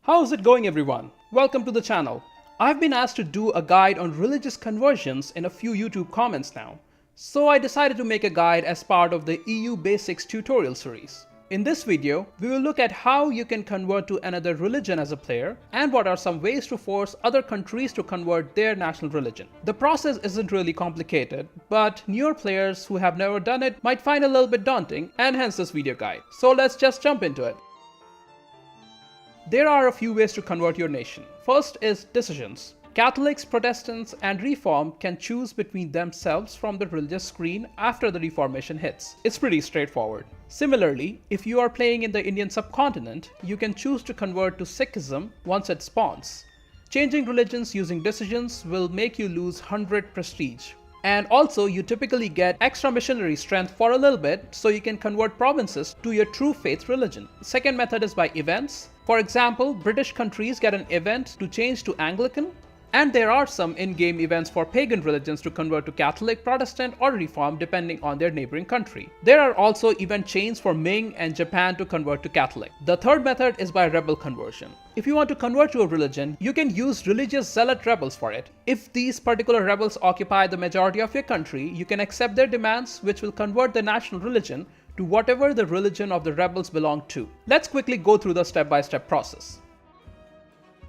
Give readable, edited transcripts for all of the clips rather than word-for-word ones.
How's it going, everyone? Welcome to the channel. I've been asked to do a guide on religious conversions in a few YouTube comments now, so I decided to make a guide as part of the EU Basics tutorial series. In this video, we will look at how you can convert to another religion as a player and what are some ways to force other countries to convert their national religion. The process isn't really complicated, but newer players who have never done it might find it a little bit daunting, and hence this video guide. So let's just jump into it. There are a few ways to convert your nation. First is decisions. Catholics, Protestants, and Reform can choose between themselves from the religious screen after the Reformation hits. It's pretty straightforward. Similarly, if you are playing in the Indian subcontinent, you can choose to convert to Sikhism once it spawns. Changing religions using decisions will make you lose 100 prestige. And also, you typically get extra missionary strength for a little bit, so you can convert provinces to your true faith religion. The second method is by events. For example, British countries get an event to change to Anglican, and there are some in-game events for pagan religions to convert to Catholic, Protestant, or Reform depending on their neighboring country. There are also event chains for Ming and Japan to convert to Catholic. The third method is by rebel conversion. If you want to convert to a religion, you can use religious zealot rebels for it. If these particular rebels occupy the majority of your country, you can accept their demands, which will convert the national religion to whatever the religion of the rebels belong to. Let's quickly go through the step-by-step process.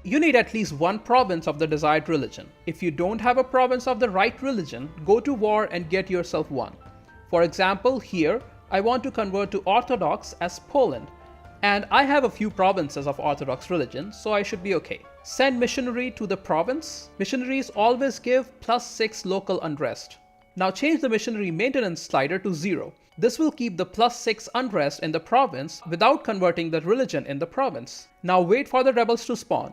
You need at least one province of the desired religion. If you don't have a province of the right religion, go to war and get yourself one. For example, here, I want to convert to Orthodox as Poland, and I have a few provinces of Orthodox religion, so I should be okay. Send missionary to the province. Missionaries always give +6 local unrest. Now change the missionary maintenance slider to 0. This will keep the +6 unrest in the province without converting the religion in the province. Now wait for the rebels to spawn.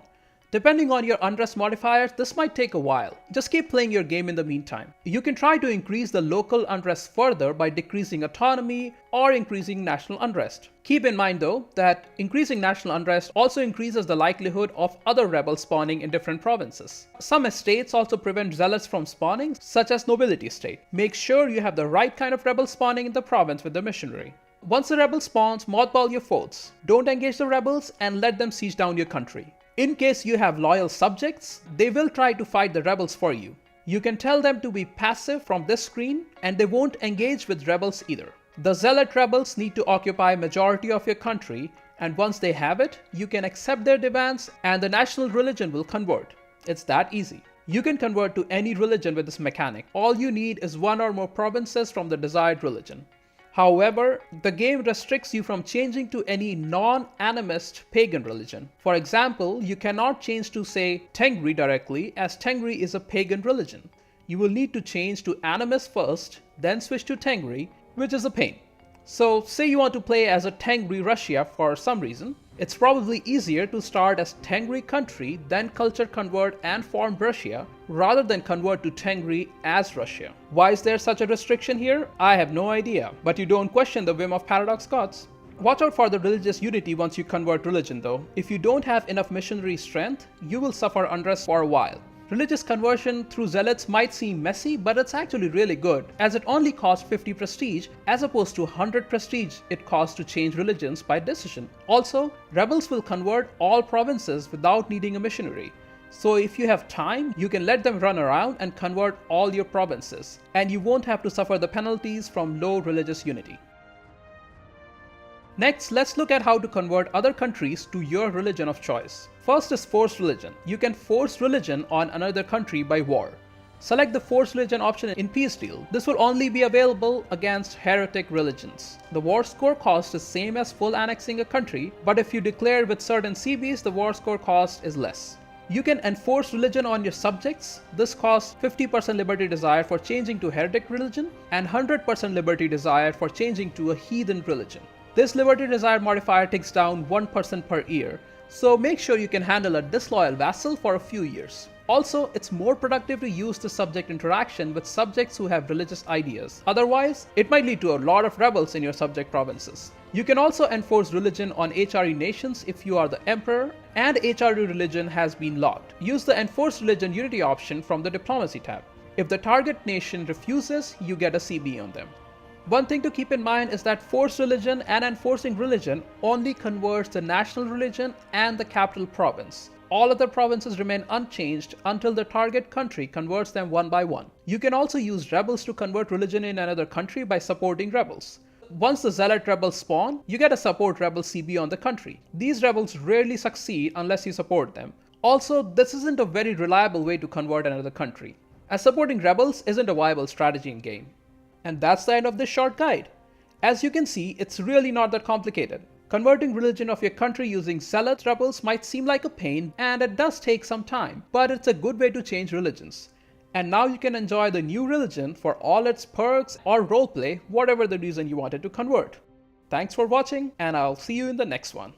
Depending on your unrest modifiers, this might take a while. Just keep playing your game in the meantime. You can try to increase the local unrest further by decreasing autonomy or increasing national unrest. Keep in mind though that increasing national unrest also increases the likelihood of other rebels spawning in different provinces. Some estates also prevent zealots from spawning, such as nobility state. Make sure you have the right kind of rebel spawning in the province with the missionary. Once the rebel spawns, mothball your forts. Don't engage the rebels and let them siege down your country. In case you have loyal subjects, they will try to fight the rebels for you. You can tell them to be passive from this screen and they won't engage with rebels either. The zealot rebels need to occupy majority of your country, and once they have it, you can accept their demands and the national religion will convert. It's that easy. You can convert to any religion with this mechanic. All you need is one or more provinces from the desired religion. However, the game restricts you from changing to any non-animist pagan religion. For example, you cannot change to say Tengri directly, as Tengri is a pagan religion. You will need to change to animist first, then switch to Tengri, which is a pain. So say you want to play as a Tengri Russia for some reason, it's probably easier to start as Tengri country, then culture convert and form Russia, rather than convert to Tengri as Russia. Why is there such a restriction here? I have no idea, but you don't question the whim of Paradox gods. Watch out for the religious unity once you convert religion though. If you don't have enough missionary strength, you will suffer unrest for a while. Religious conversion through zealots might seem messy, but it's actually really good, as it only costs 50 prestige as opposed to 100 prestige it costs to change religions by decision. Also, rebels will convert all provinces without needing a missionary. So if you have time, you can let them run around and convert all your provinces, and you won't have to suffer the penalties from low religious unity. Next, let's look at how to convert other countries to your religion of choice. First is forced religion. You can force religion on another country by war. Select the forced religion option in peace deal. This will only be available against heretic religions. The war score cost is same as full annexing a country, but if you declare with certain CBs, the war score cost is less. You can enforce religion on your subjects. This costs 50% liberty desire for changing to heretic religion and 100% liberty desire for changing to a heathen religion. This liberty desire modifier ticks down 1% per year, so make sure you can handle a disloyal vassal for a few years. Also, it's more productive to use the subject interaction with subjects who have religious ideas. Otherwise, it might lead to a lot of rebels in your subject provinces. You can also enforce religion on HRE nations if you are the emperor and HRE religion has been locked. Use the enforce religion unity option from the diplomacy tab. If the target nation refuses, you get a CB on them. One thing to keep in mind is that forced religion and enforcing religion only converts the national religion and the capital province. All other provinces remain unchanged until the target country converts them one by one. You can also use rebels to convert religion in another country by supporting rebels. Once the Zealot rebels spawn, you get a support rebel CB on the country. These rebels rarely succeed unless you support them. Also, this isn't a very reliable way to convert another country, as supporting rebels isn't a viable strategy in game. And that's the end of this short guide. As you can see, it's really not that complicated. Converting religion of your country using Zealot rebels might seem like a pain, and it does take some time, but it's a good way to change religions. And now you can enjoy the new religion for all its perks or roleplay, whatever the reason you wanted to convert. Thanks for watching, and I'll see you in the next one.